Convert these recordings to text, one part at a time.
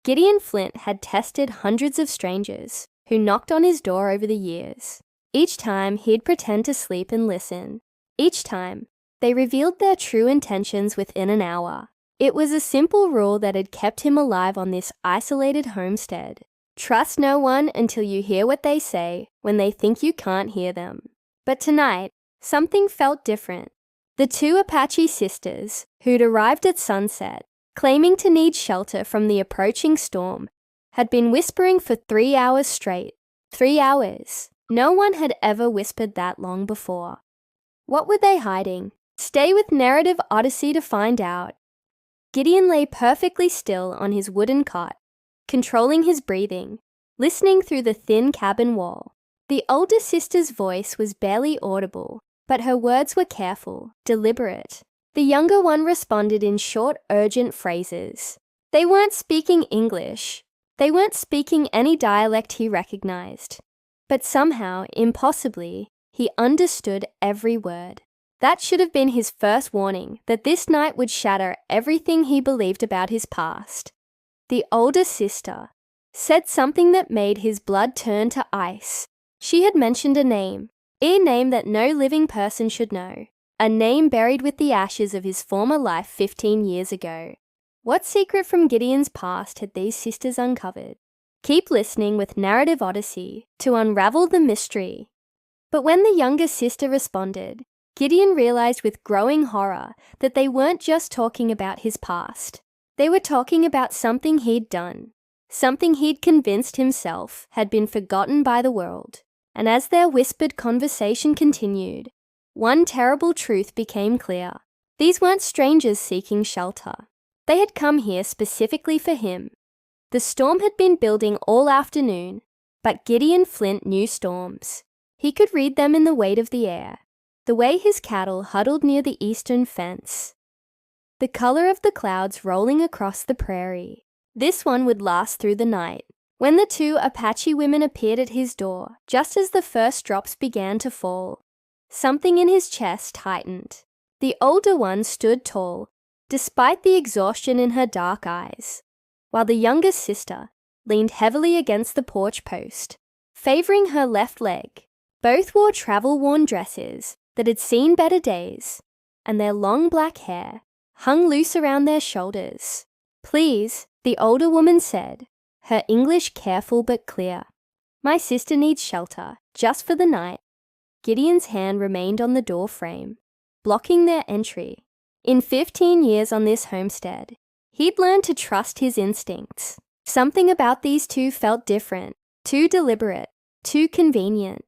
Gideon Flint had tested hundreds of strangers who knocked on his door over the years. Each time, he'd pretend to sleep and listen. Each time, they revealed their true intentions within an hour. It was a simple rule that had kept him alive on this isolated homestead. Trust no one until you hear what they say when they think you can't hear them. But tonight, something felt different. The two Apache sisters, who'd arrived at sunset, claiming to need shelter from the approaching storm, had been whispering for 3 hours straight. 3 hours. No one had ever whispered that long before. What were they hiding? Stay with Narrative Odyssey to find out. Gideon lay perfectly still on his wooden cot, controlling his breathing, listening through the thin cabin wall. The older sister's voice was barely audible, but her words were careful, deliberate. The younger one responded in short, urgent phrases. They weren't speaking English. They weren't speaking any dialect he recognized. But somehow, impossibly, he understood every word. That should have been his first warning that this night would shatter everything he believed about his past. The older sister said something that made his blood turn to ice. She had mentioned a name that no living person should know, a name buried with the ashes of his former life 15 years ago. What secret from Gideon's past had these sisters uncovered? Keep listening with Narrative Odyssey to unravel the mystery. But when the younger sister responded, Gideon realized with growing horror that they weren't just talking about his past. They were talking about something he'd done, something he'd convinced himself had been forgotten by the world. And as their whispered conversation continued, one terrible truth became clear. These weren't strangers seeking shelter. They had come here specifically for him. The storm had been building all afternoon, but Gideon Flint knew storms. He could read them in the weight of the air, the way his cattle huddled near the eastern fence, the color of the clouds rolling across the prairie. This one would last through the night. When the two Apache women appeared at his door, just as the first drops began to fall, something in his chest tightened. The older one stood tall, despite the exhaustion in her dark eyes, while the younger sister leaned heavily against the porch post, favoring her left leg. Both wore travel-worn dresses that had seen better days, and their long black hair hung loose around their shoulders. "Please," the older woman said, her English careful but clear. "My sister needs shelter, just for the night." Gideon's hand remained on the door frame, blocking their entry. In 15 years on this homestead, he'd learned to trust his instincts. Something about these two felt different, too deliberate, too convenient.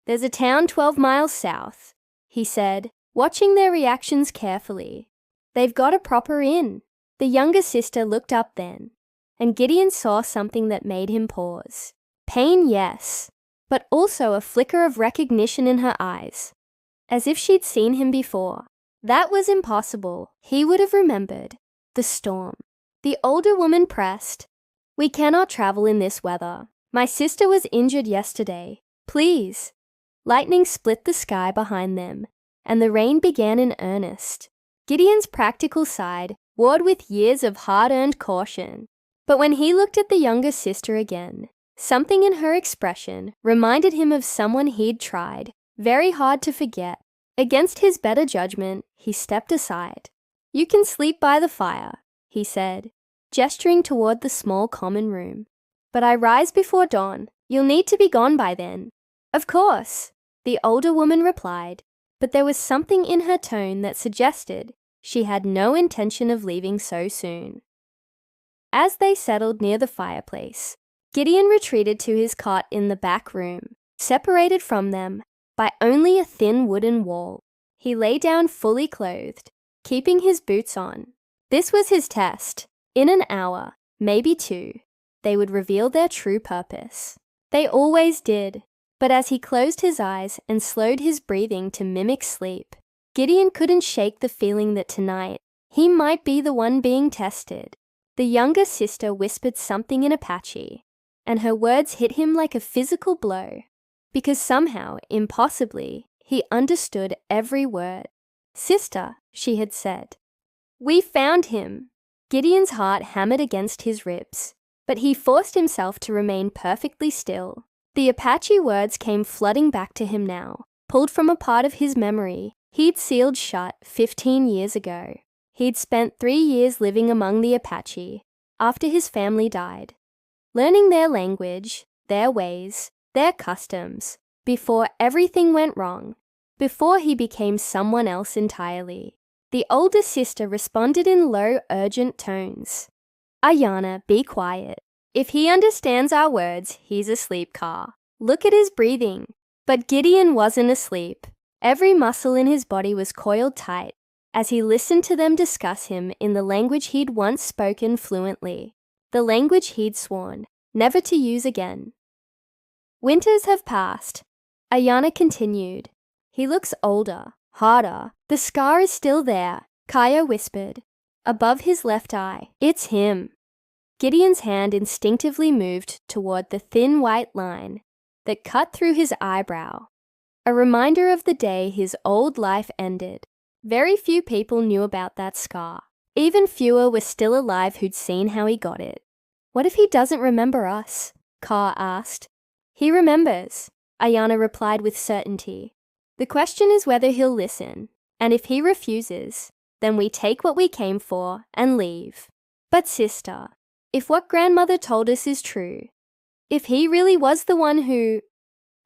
"There's a town 12 miles south," he said, watching their reactions carefully. "They've got a proper inn." The younger sister looked up then, and Gideon saw something that made him pause. Pain, yes, but also a flicker of recognition in her eyes, as if she'd seen him before. That was impossible. He would have remembered. The storm. The older woman pressed. "We cannot travel in this weather. My sister was injured yesterday. Please." Lightning split the sky behind them, and the rain began in earnest. Gideon's practical side warred with years of hard-earned caution. But when he looked at the younger sister again, something in her expression reminded him of someone he'd tried very hard to forget. Against his better judgment, he stepped aside. "You can sleep by the fire," he said, gesturing toward the small common room. "But I rise before dawn. You'll need to be gone by then." "Of course," the older woman replied, but there was something in her tone that suggested she had no intention of leaving so soon. As they settled near the fireplace, Gideon retreated to his cot in the back room, separated from them by only a thin wooden wall. He lay down fully clothed, keeping his boots on. This was his test. In an hour, maybe 2, they would reveal their true purpose. They always did. But as he closed his eyes and slowed his breathing to mimic sleep, Gideon couldn't shake the feeling that tonight he might be the one being tested. The younger sister whispered something in Apache, and her words hit him like a physical blow, because somehow, impossibly, he understood every word. "Sister," she had said. "We found him." Gideon's heart hammered against his ribs. but he forced himself to remain perfectly still. The Apache words came flooding back to him now, pulled from a part of his memory he'd sealed shut 15 years ago. He'd spent 3 years living among the Apache after his family died, learning their language, their ways, their customs, before everything went wrong, before he became someone else entirely. The older sister responded in low, urgent tones. Ayana, be quiet. If he understands our words, he's asleep, Car. Look at his breathing. But Gideon wasn't asleep. Every muscle in his body was coiled tight as he listened to them discuss him in the language he'd once spoken fluently, the language he'd sworn never to use again. Winters have passed. Ayana continued. He looks older, harder. The scar is still there, Kaya whispered. Above his left eye. It's him. Gideon's hand instinctively moved toward the thin white line that cut through his eyebrow, a reminder of the day his old life ended. Very few people knew about that scar. Even fewer were still alive who'd seen how he got it. What if he doesn't remember us? Carr asked. He remembers, Ayana replied with certainty. The question is whether he'll listen, and if he refuses, then we take what we came for and leave. But sister, if what grandmother told us is true, if he really was the one who...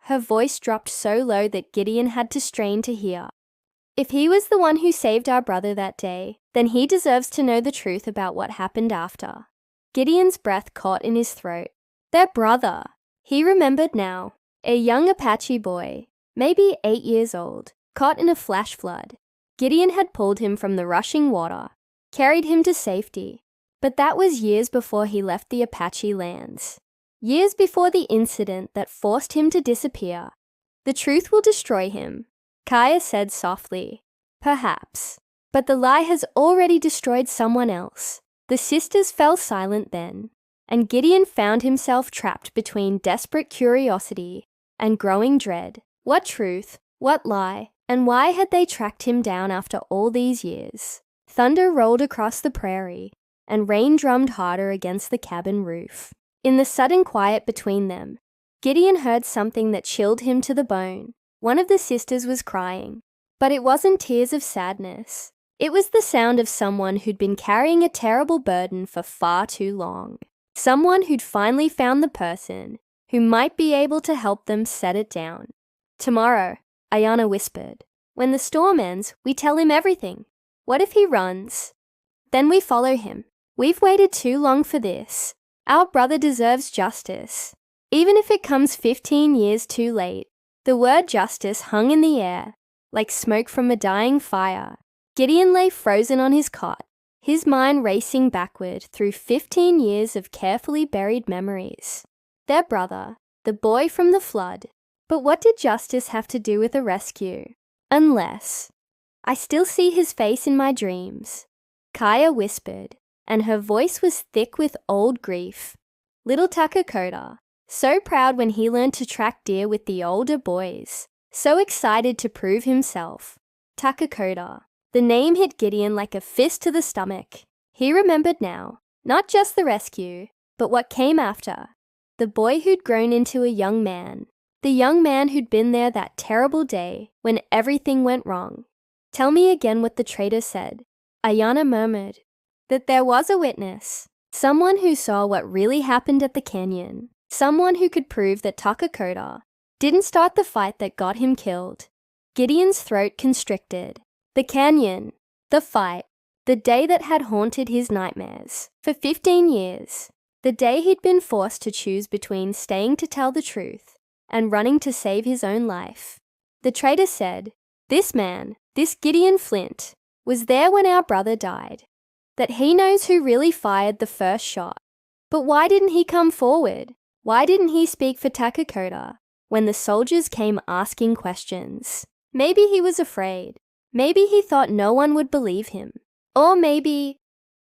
Her voice dropped so low that Gideon had to strain to hear. If he was the one who saved our brother that day, then he deserves to know the truth about what happened after. Gideon's breath caught in his throat. Their brother! He remembered now. A young Apache boy, maybe 8 years old, caught in a flash flood. Gideon had pulled him from the rushing water, carried him to safety. But that was years before he left the Apache lands. Years before the incident that forced him to disappear. The truth will destroy him, Kaya said softly. Perhaps. But the lie has already destroyed someone else. The sisters fell silent then, and Gideon found himself trapped between desperate curiosity and growing dread. What truth? What lie? And why had they tracked him down after all these years? Thunder rolled across the prairie, and rain drummed harder against the cabin roof. In the sudden quiet between them, Gideon heard something that chilled him to the bone. One of the sisters was crying, but it wasn't tears of sadness. It was the sound of someone who'd been carrying a terrible burden for far too long. Someone who'd finally found the person who might be able to help them set it down. Tomorrow, Ayana whispered. When the storm ends, we tell him everything. What if he runs? Then we follow him. We've waited too long for this. Our brother deserves justice. Even if it comes 15 years too late. The word justice hung in the air, like smoke from a dying fire. Gideon lay frozen on his cot, his mind racing backward through 15 years of carefully buried memories. Their brother, the boy from the flood. But what did justice have to do with a rescue? Unless... I still see his face in my dreams, Kaya whispered, and her voice was thick with old grief. Little Takakota, so proud when he learned to track deer with the older boys, so excited to prove himself. Takakota. The name hit Gideon like a fist to the stomach. He remembered now, not just the rescue, but what came after. The boy who'd grown into a young man. The young man who'd been there that terrible day when everything went wrong. Tell me again what the traitor said. Ayana murmured. That there was a witness. Someone who saw what really happened at the canyon. Someone who could prove that Takakota didn't start the fight that got him killed. Gideon's throat constricted. The canyon. The fight. The day that had haunted his nightmares. For 15 years. The day he'd been forced to choose between staying to tell the truth and running to save his own life. The traitor said, this man, this Gideon Flint, was there when our brother died. That he knows who really fired the first shot. But why didn't he come forward? Why didn't he speak for Takakota when the soldiers came asking questions? Maybe he was afraid. Maybe he thought no one would believe him. Or maybe...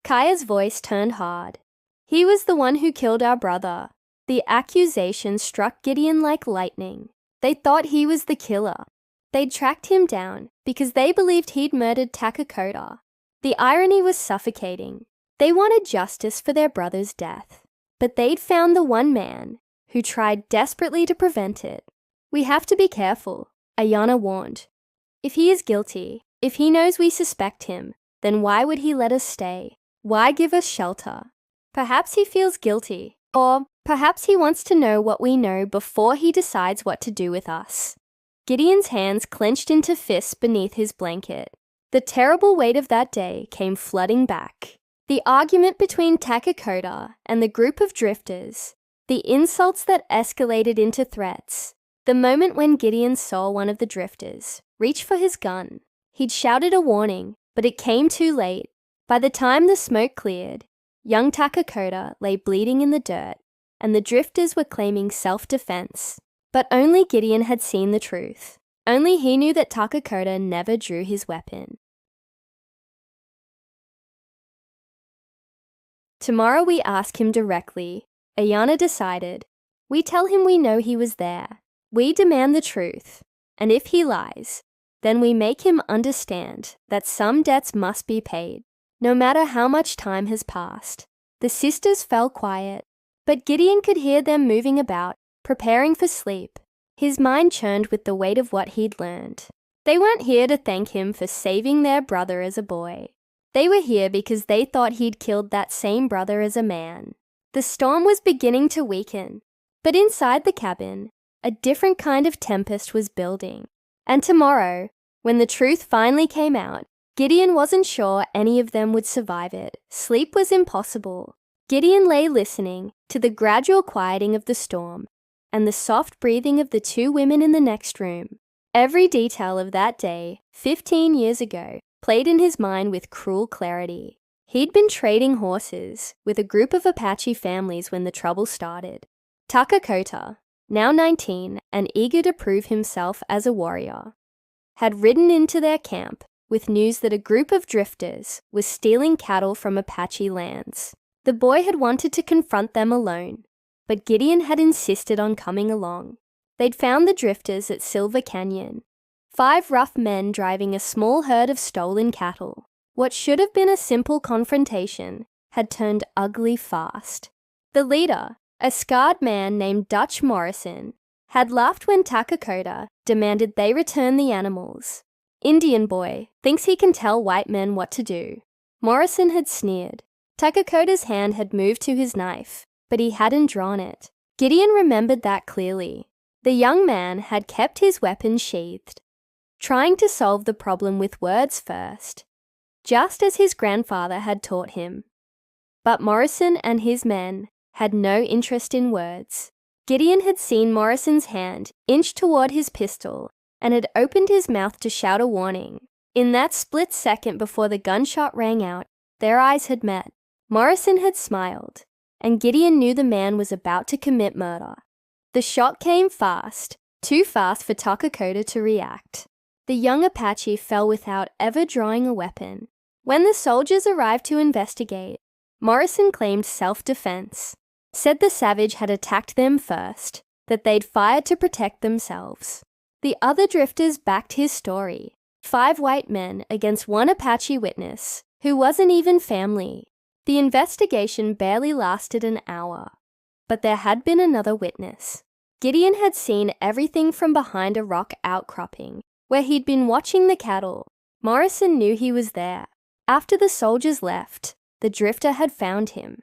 Kaya's voice turned hard. He was the one who killed our brother. The accusation struck Gideon like lightning. They thought he was the killer. They'd tracked him down because they believed he'd murdered Takakota. The irony was suffocating. They wanted justice for their brother's death. but they'd found the one man who tried desperately to prevent it. "We have to be careful," Ayanna warned. "If he is guilty, if he knows we suspect him, then why would he let us stay? Why give us shelter? Perhaps he feels guilty, or perhaps he wants to know what we know before he decides what to do with us." Gideon's hands clenched into fists beneath his blanket. The terrible weight of that day came flooding back. The argument between Takakota and the group of drifters, the insults that escalated into threats, the moment when Gideon saw one of the drifters reach for his gun. He'd shouted a warning, but it came too late. By the time the smoke cleared, young Takakota lay bleeding in the dirt, and the drifters were claiming self-defense. But only Gideon had seen the truth. Only he knew that Takakota never drew his weapon. Tomorrow we ask him directly, Ayanna decided. We tell him we know he was there. We demand the truth. And if he lies, then we make him understand that some debts must be paid, no matter how much time has passed. The sisters fell quiet, but Gideon could hear them moving about, preparing for sleep. His mind churned with the weight of what he'd learned. They weren't here to thank him for saving their brother as a boy. They were here because they thought he'd killed that same brother as a man. The storm was beginning to weaken, but inside the cabin, a different kind of tempest was building. And tomorrow, when the truth finally came out, Gideon wasn't sure any of them would survive it. Sleep was impossible. Gideon lay listening to the gradual quieting of the storm and the soft breathing of the two women in the next room. Every detail of that day, 15 years ago, played in his mind with cruel clarity. He'd been trading horses with a group of Apache families when the trouble started. Takakota, now 19 and eager to prove himself as a warrior, had ridden into their camp with news that a group of drifters was stealing cattle from Apache lands. The boy had wanted to confront them alone, but Gideon had insisted on coming along. They'd found the drifters at Silver Canyon, 5 rough men driving a small herd of stolen cattle. What should have been a simple confrontation had turned ugly fast. The leader, a scarred man named Dutch Morrison, had laughed when Takakota demanded they return the animals. "Indian boy thinks he can tell white men what to do," Morrison had sneered. Takakota's hand had moved to his knife, but he hadn't drawn it. Gideon remembered that clearly. The young man had kept his weapon sheathed, trying to solve the problem with words first, just as his grandfather had taught him. But Morrison and his men had no interest in words. Gideon had seen Morrison's hand inch toward his pistol and had opened his mouth to shout a warning. In that split second before the gunshot rang out, their eyes had met. Morrison had smiled, and Gideon knew the man was about to commit murder. The shot came fast, too fast for Takakota to react. The young Apache fell without ever drawing a weapon. When the soldiers arrived to investigate, Morrison claimed self-defense, said the savage had attacked them first, that they'd fired to protect themselves. The other drifters backed his story. 5 white men against 1 Apache witness, who wasn't even family. The investigation barely lasted an hour, but there had been another witness. Gideon had seen everything from behind a rock outcropping, where he'd been watching the cattle. Morrison knew he was there. After the soldiers left, the drifter had found him.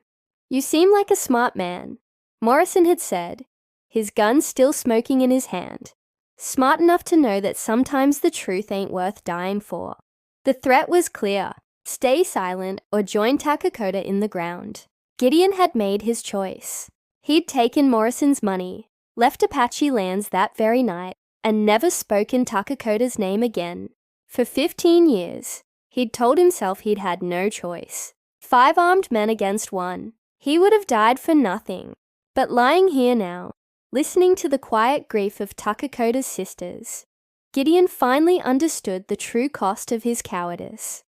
"You seem like a smart man," Morrison had said, his gun still smoking in his hand. "Smart enough to know that sometimes the truth ain't worth dying for." The threat was clear. Stay silent or join Takakota in the ground. Gideon had made his choice. He'd taken Morrison's money, left Apache lands that very night, and never spoken Takakota's name again. For 15 years, he'd told himself he'd had no choice. 5 armed men against 1. He would have died for nothing. But lying here now, listening to the quiet grief of Takakota's sisters, Gideon finally understood the true cost of his cowardice.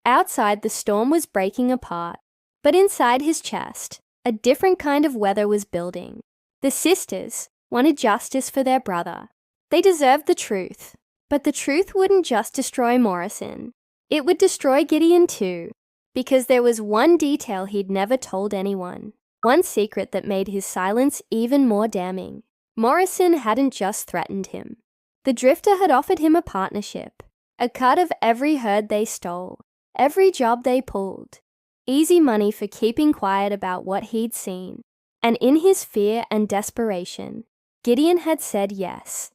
Outside, the storm was breaking apart, but inside his chest, a different kind of weather was building. The sisters wanted justice for their brother. They deserved the truth, but the truth wouldn't just destroy Morrison. It would destroy Gideon too, because there was one detail he'd never told anyone. One secret that made his silence even more damning. Morrison hadn't just threatened him. The drifter had offered him a partnership, a cut of every herd they stole, every job they pulled, easy money for keeping quiet about what he'd seen. And in his fear and desperation, Gideon had said yes.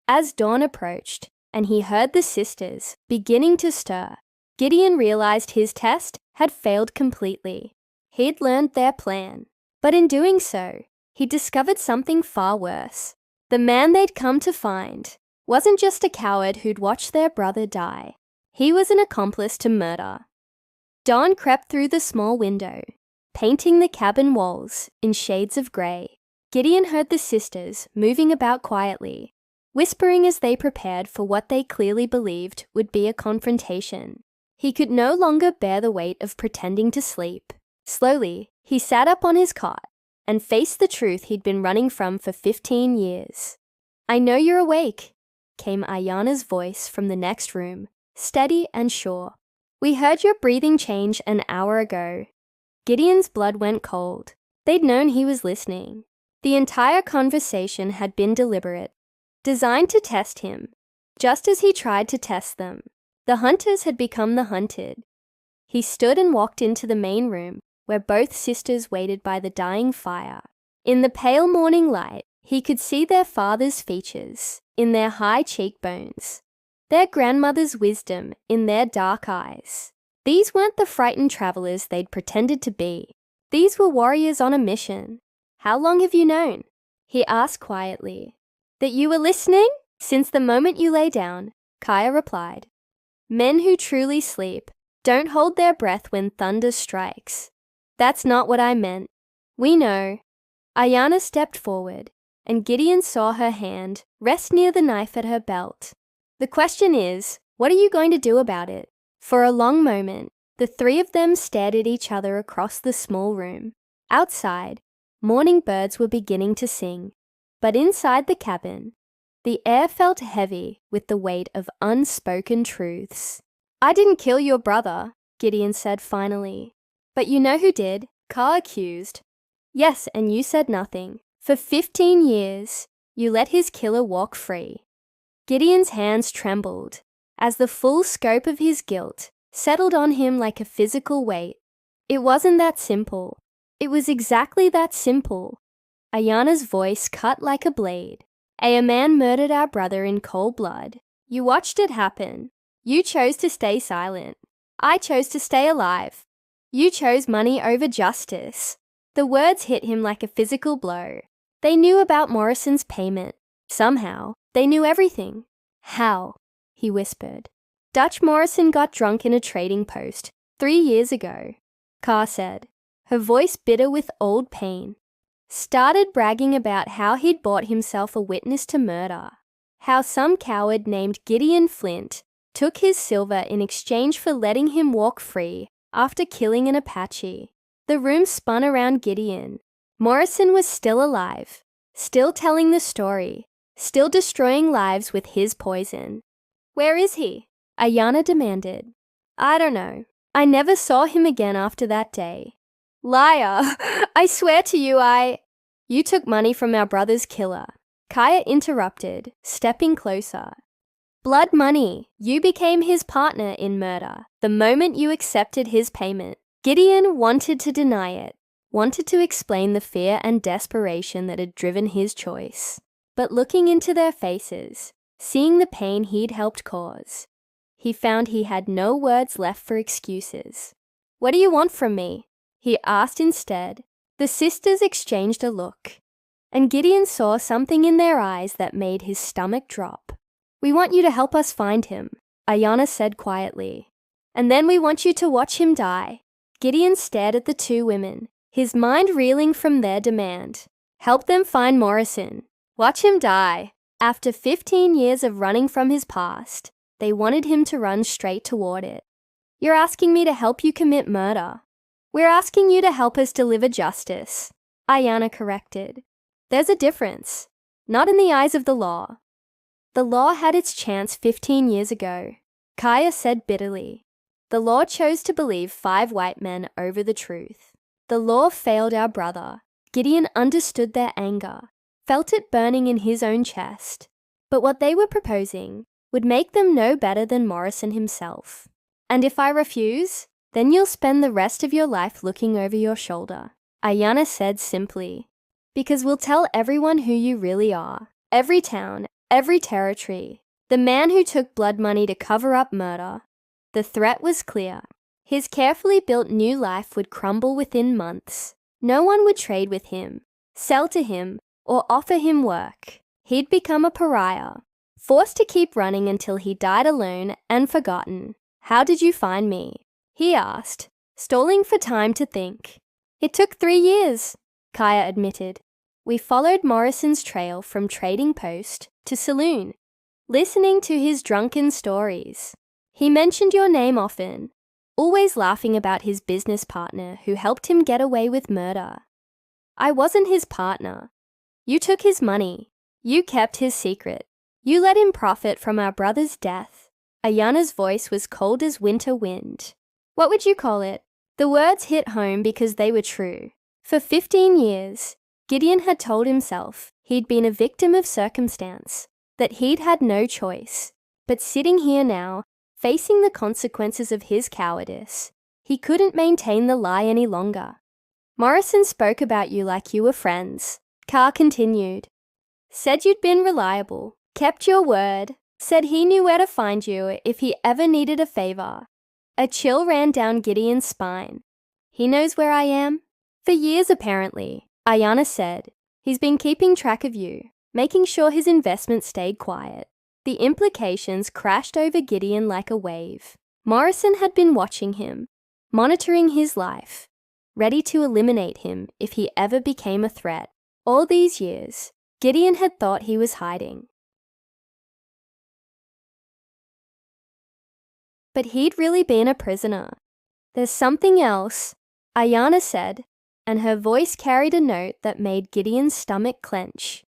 As dawn approached, and he heard the sisters beginning to stir, Gideon realized his test had failed completely. He'd learned their plan, but in doing so, he discovered something far worse. The man they'd come to find wasn't just a coward who'd watched their brother die. He was an accomplice to murder. Dawn crept through the small window, painting the cabin walls in shades of grey. Gideon heard the sisters moving about quietly, whispering as they prepared for what they clearly believed would be a confrontation. He could no longer bear the weight of pretending to sleep. Slowly, he sat up on his cot and faced the truth he'd been running from for 15 years. "I know you're awake," came Ayana's voice from the next room, steady and sure. "We heard your breathing change an hour ago." Gideon's blood went cold. They'd known he was listening. The entire conversation had been deliberate, designed to test him, just as he tried to test them. The hunters had become the hunted. He stood and walked into the main room, where both sisters waited by the dying fire. In the pale morning light, he could see their father's features in their high cheekbones, their grandmother's wisdom in their dark eyes. These weren't the frightened travelers they'd pretended to be. These were warriors on a mission. "How long have you known?" he asked quietly. "That you were listening?" "Since the moment you lay down," Kaya replied. "Men who truly sleep don't hold their breath when thunder strikes." "That's not what I meant." "We know." Ayana stepped forward, and Gideon saw her hand rest near the knife at her belt. "The question is, what are you going to do about it?" For a long moment, the three of them stared at each other across the small room. Outside, morning birds were beginning to sing, but inside the cabin, the air felt heavy with the weight of unspoken truths. "I didn't kill your brother," Gideon said finally. "But you know who did," Ka accused. "Yes, and you said nothing. For 15 years, you let his killer walk free." Gideon's hands trembled as the full scope of his guilt settled on him like a physical weight. It wasn't that simple. It was exactly that simple. Ayana's voice cut like a blade. A man murdered our brother in cold blood. You watched it happen. You chose to stay silent. I chose to stay alive. You chose money over justice. The words hit him like a physical blow. They knew about Morrison's payment. Somehow, they knew everything. "How?" he whispered. "Dutch Morrison got drunk in a trading post 3 years ago," Ka said, her voice bitter with old pain. "Started bragging about how he'd bought himself a witness to murder. How some coward named Gideon Flint took his silver in exchange for letting him walk free after killing an Apache." The room spun around Gideon. Morrison was still alive, still telling the story, still destroying lives with his poison. "Where is he?" Ayana demanded. "I don't know. I never saw him again after that day." "Liar! I swear to you You took money from our brother's killer," Kaya interrupted, stepping closer. "Blood money. You became his partner in murder the moment you accepted his payment." Gideon wanted to deny it, wanted to explain the fear and desperation that had driven his choice. But looking into their faces, seeing the pain he'd helped cause, he found he had no words left for excuses. "What do you want from me?" he asked instead. The sisters exchanged a look, and Gideon saw something in their eyes that made his stomach drop. "We want you to help us find him," Ayana said quietly. "And then we want you to watch him die." Gideon stared at the two women, his mind reeling from their demand. Help them find Morrison. Watch him die. After 15 years of running from his past, they wanted him to run straight toward it. "You're asking me to help you commit murder." "We're asking you to help us deliver justice," Ayana corrected. "There's a difference. Not in the eyes of the law." "The law had its chance 15 years ago," Kaya said bitterly. "The law chose to believe 5 white men over the truth." The law failed our brother. Gideon understood their anger, felt it burning in his own chest. But what they were proposing would make them no better than Morrison himself. And if I refuse, then you'll spend the rest of your life looking over your shoulder, Ayanna said simply. Because we'll tell everyone who you really are. Every town, every territory. The man who took blood money to cover up murder. The threat was clear. His carefully built new life would crumble within months. No one would trade with him, sell to him, or offer him work. He'd become a pariah, forced to keep running until he died alone and forgotten. How did you find me? He asked, stalling for time to think. It took 3 years, Kaya admitted. We followed Morrison's trail from trading post to saloon, listening to his drunken stories. He mentioned your name often, always laughing about his business partner who helped him get away with murder. I wasn't his partner. You took his money. You kept his secret. You let him profit from our brother's death. Ayanna's voice was cold as winter wind. What would you call it? The words hit home because they were true. For 15 years, Gideon had told himself he'd been a victim of circumstance, that he'd had no choice. But sitting here now, facing the consequences of his cowardice, he couldn't maintain the lie any longer. Morrison spoke about you like you were friends. Carr continued. Said you'd been reliable, kept your word, said he knew where to find you if he ever needed a favor. A chill ran down Gideon's spine. He knows where I am? For years, apparently, Ayanna said. He's been keeping track of you, making sure his investment stayed quiet. The implications crashed over Gideon like a wave. Morrison had been watching him, monitoring his life, ready to eliminate him if he ever became a threat. All these years, Gideon had thought he was hiding. But he'd really been a prisoner. There's something else, Ayanna said, and her voice carried a note that made Gideon's stomach clench.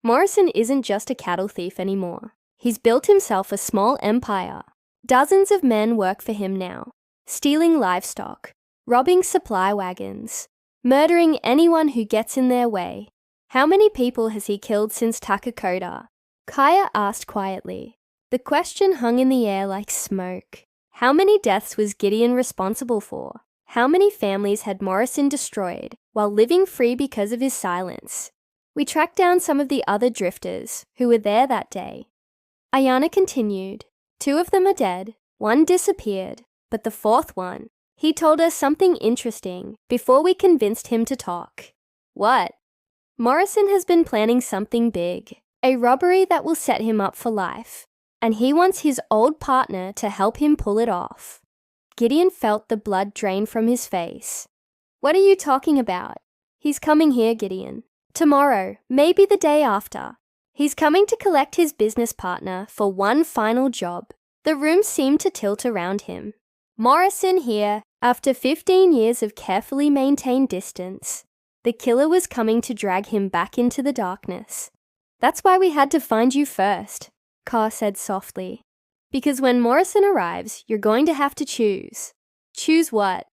Morrison isn't just a cattle thief anymore. He's built himself a small empire. Dozens of men work for him now, stealing livestock, robbing supply wagons, murdering anyone who gets in their way. How many people has he killed since Takakoda? Kaya asked quietly. The question hung in the air like smoke. How many deaths was Gideon responsible for? How many families had Morrison destroyed while living free because of his silence? We tracked down some of the other drifters who were there that day. Ayanna continued. 2 of them are dead, 1 disappeared, but the 4th one, he told us something interesting before we convinced him to talk. What? Morrison has been planning something big, a robbery that will set him up for life, and he wants his old partner to help him pull it off. Gideon felt the blood drain from his face. What are you talking about? He's coming here, Gideon. Tomorrow, maybe the day after. He's coming to collect his business partner for one final job. The room seemed to tilt around him. Morrison here, after 15 years of carefully maintained distance. The killer was coming to drag him back into the darkness. That's why we had to find you first, Carr said softly. Because when Morrison arrives, you're going to have to choose. Choose what?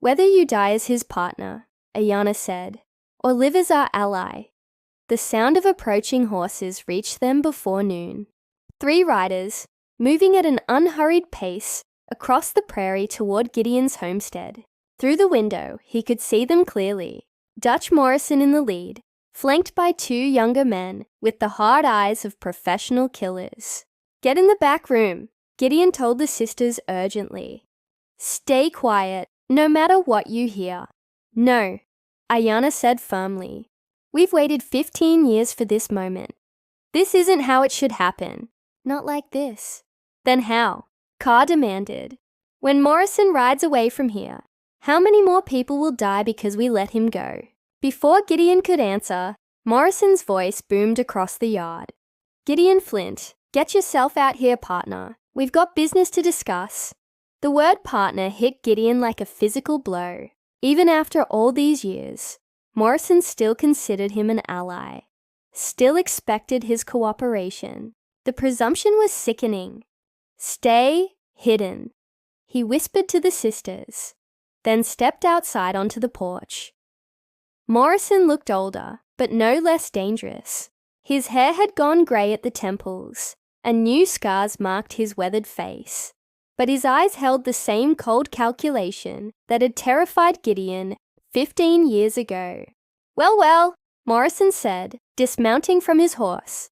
Whether you die as his partner, Ayanna said, or live as our ally. The sound of approaching horses reached them before noon. 3 riders, moving at an unhurried pace, across the prairie toward Gideon's homestead. Through the window, he could see them clearly. Dutch Morrison in the lead, flanked by 2 younger men with the hard eyes of professional killers. Get in the back room, Gideon told the sisters urgently. Stay quiet, no matter what you hear. No, Ayanna said firmly. We've waited 15 years for this moment. This isn't how it should happen. Not like this. Then how? Carr demanded. When Morrison rides away from here, how many more people will die because we let him go? Before Gideon could answer, Morrison's voice boomed across the yard. Gideon Flint, get yourself out here, partner. We've got business to discuss. The word partner hit Gideon like a physical blow. Even after all these years, Morrison still considered him an ally, still expected his cooperation. The presumption was sickening. Stay hidden, he whispered to the sisters. then stepped outside onto the porch. Morrison looked older, but no less dangerous. His hair had gone grey at the temples, and new scars marked his weathered face. But his eyes held the same cold calculation that had terrified Gideon 15 years ago. "Well, well," Morrison said, dismounting from his horse.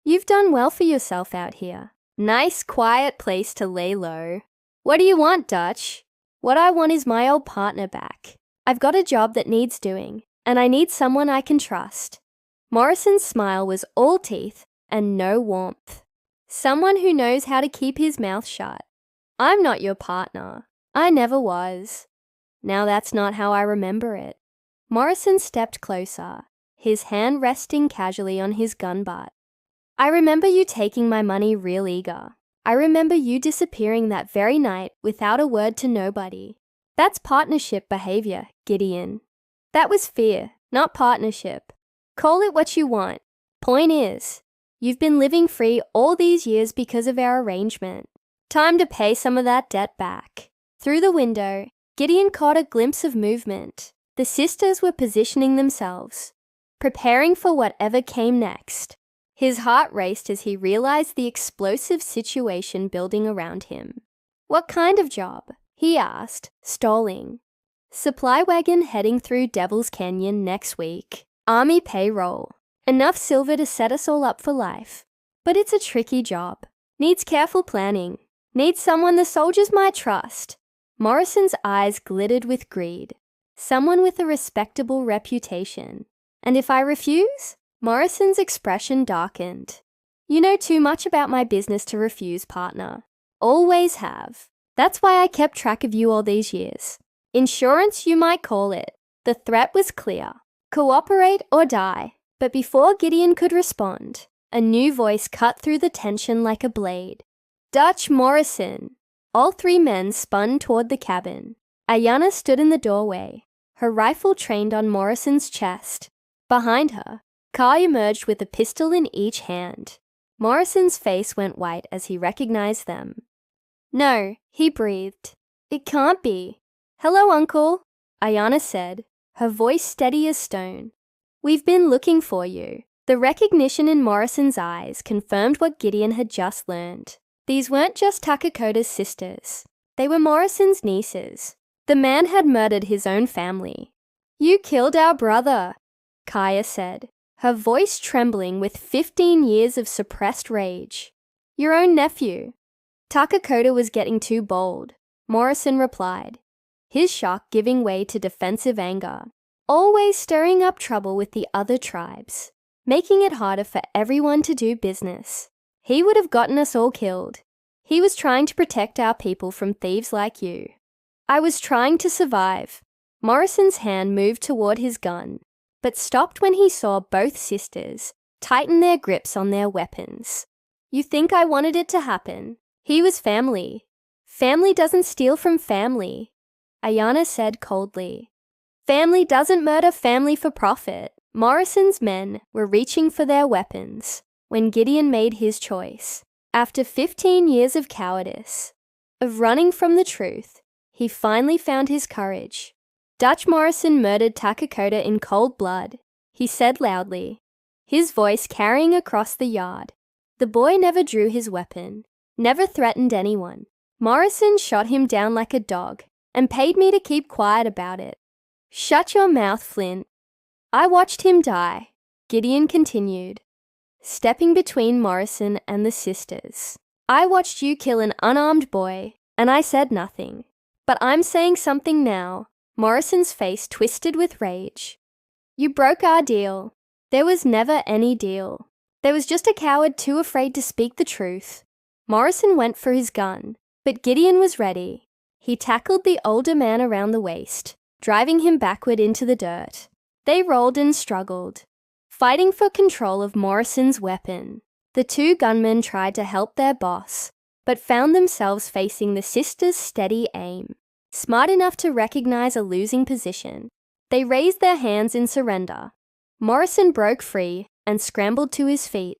"You've done well for yourself out here. Nice, quiet place to lay low. What do you want, Dutch?" "What I want is my old partner back. I've got a job that needs doing, and I need someone I can trust." Morrison's smile was all teeth and no warmth. "Someone who knows how to keep his mouth shut. I'm not your partner. I never was." "Now that's not how I remember it." Morrison stepped closer, his hand resting casually on his gun butt. "I remember you taking my money real eager. I remember you disappearing that very night without a word to nobody. That's partnership behavior, Gideon." "That was fear, not partnership. Call it what you want. Point is, you've been living free all these years because of our arrangement. Time to pay some of that debt back." Through the window, Gideon caught a glimpse of movement. The sisters were positioning themselves, preparing for whatever came next. His heart raced as he realized the explosive situation building around him. "What kind of job?" he asked, stalling. "Supply wagon heading through Devil's Canyon next week. Army payroll. Enough silver to set us all up for life. But it's a tricky job. Needs careful planning. Needs someone the soldiers might trust." Morrison's eyes glittered with greed. "Someone with a respectable reputation. And if I refuse?" Morrison's expression darkened. "You know too much about my business to refuse, partner. Always have. That's why I kept track of you all these years. Insurance, you might call it." The threat was clear. Cooperate or die. But before Gideon could respond, a new voice cut through the tension like a blade. "Dutch Morrison." All three men spun toward the cabin. Ayanna stood in the doorway, her rifle trained on Morrison's chest. Behind her, Kai emerged with a pistol in each hand. Morrison's face went white as he recognized them. "No," he breathed. "It can't be." "Hello, Uncle," Ayanna said, her voice steady as stone. "We've been looking for you." The recognition in Morrison's eyes confirmed what Gideon had just learned. These weren't just Takakota's sisters. They were Morrison's nieces. The man had murdered his own family. "You killed our brother," Kaya said, her voice trembling with 15 years of suppressed rage. "Your own nephew." "Takakota was getting too bold," Morrison replied, his shock giving way to defensive anger. Always stirring up trouble with the other tribes, making it harder for everyone to do business. He would have gotten us all killed. He was trying to protect our people from thieves like you. "I was trying to survive." Morrison's hand moved toward his gun, but stopped when he saw both sisters tighten their grips on their weapons. "You think I wanted it to happen? He was family. Family doesn't steal from family," Ayanna said coldly. "Family doesn't murder family for profit." Morrison's men were reaching for their weapons when Gideon made his choice. After 15 years of cowardice, of running from the truth, he finally found his courage. "Dutch Morrison murdered Takakota in cold blood," he said loudly, his voice carrying across the yard. "The boy never drew his weapon, never threatened anyone. Morrison shot him down like a dog and paid me to keep quiet about it." "Shut your mouth, Flint." "I watched him die," Gideon continued, stepping between Morrison and the sisters. "I watched you kill an unarmed boy, and I said nothing. But I'm saying something now." Morrison's face twisted with rage. "You broke our deal. There was never any deal. There was just a coward too afraid to speak the truth." Morrison went for his gun, but Gideon was ready. He tackled the older man around the waist, driving him backward into the dirt. They rolled and struggled, fighting for control of Morrison's weapon. The two gunmen tried to help their boss, but found themselves facing the sisters' steady aim. Smart enough to recognize a losing position, they raised their hands in surrender. Morrison broke free and scrambled to his feet,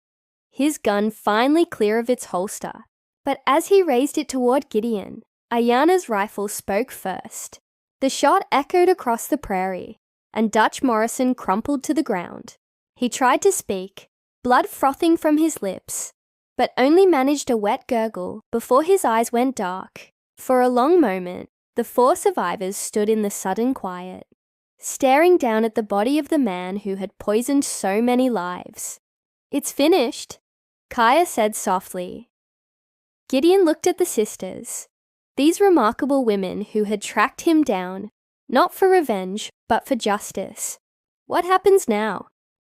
his gun finally clear of its holster. But as he raised it toward Gideon, Ayanna's rifle spoke first. The shot echoed across the prairie, and Dutch Morrison crumpled to the ground. He tried to speak, blood frothing from his lips, but only managed a wet gurgle before his eyes went dark. For a long moment, the four survivors stood in the sudden quiet, staring down at the body of the man who had poisoned so many lives. "It's finished," Kaya said softly. Gideon looked at the sisters, these remarkable women who had tracked him down, not for revenge, but for justice. "What happens now?"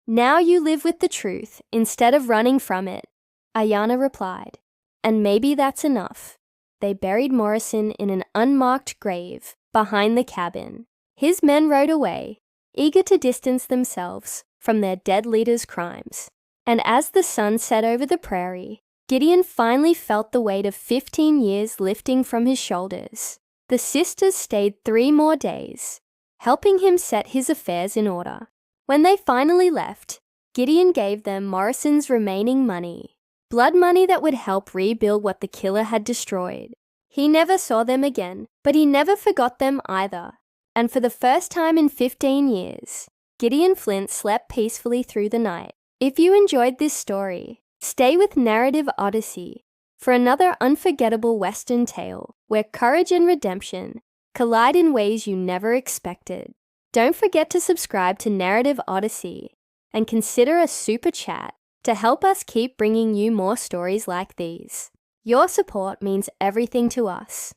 "Now you live with the truth instead of running from it," Ayana replied. "And maybe that's enough." They buried Morrison in an unmarked grave behind the cabin. His men rode away, eager to distance themselves from their dead leader's crimes. And as the sun set over the prairie, Gideon finally felt the weight of 15 years lifting from his shoulders. The sisters stayed 3 more days, helping him set his affairs in order. When they finally left, Gideon gave them Morrison's remaining money, blood money that would help rebuild what the killer had destroyed. He never saw them again, but he never forgot them either. And for the first time in 15 years, Gideon Flint slept peacefully through the night. If you enjoyed this story, stay with Narrative Odyssey for another unforgettable Western tale where courage and redemption collide in ways you never expected. Don't forget to subscribe to Narrative Odyssey and consider a super chat to help us keep bringing you more stories like these. Your support means everything to us.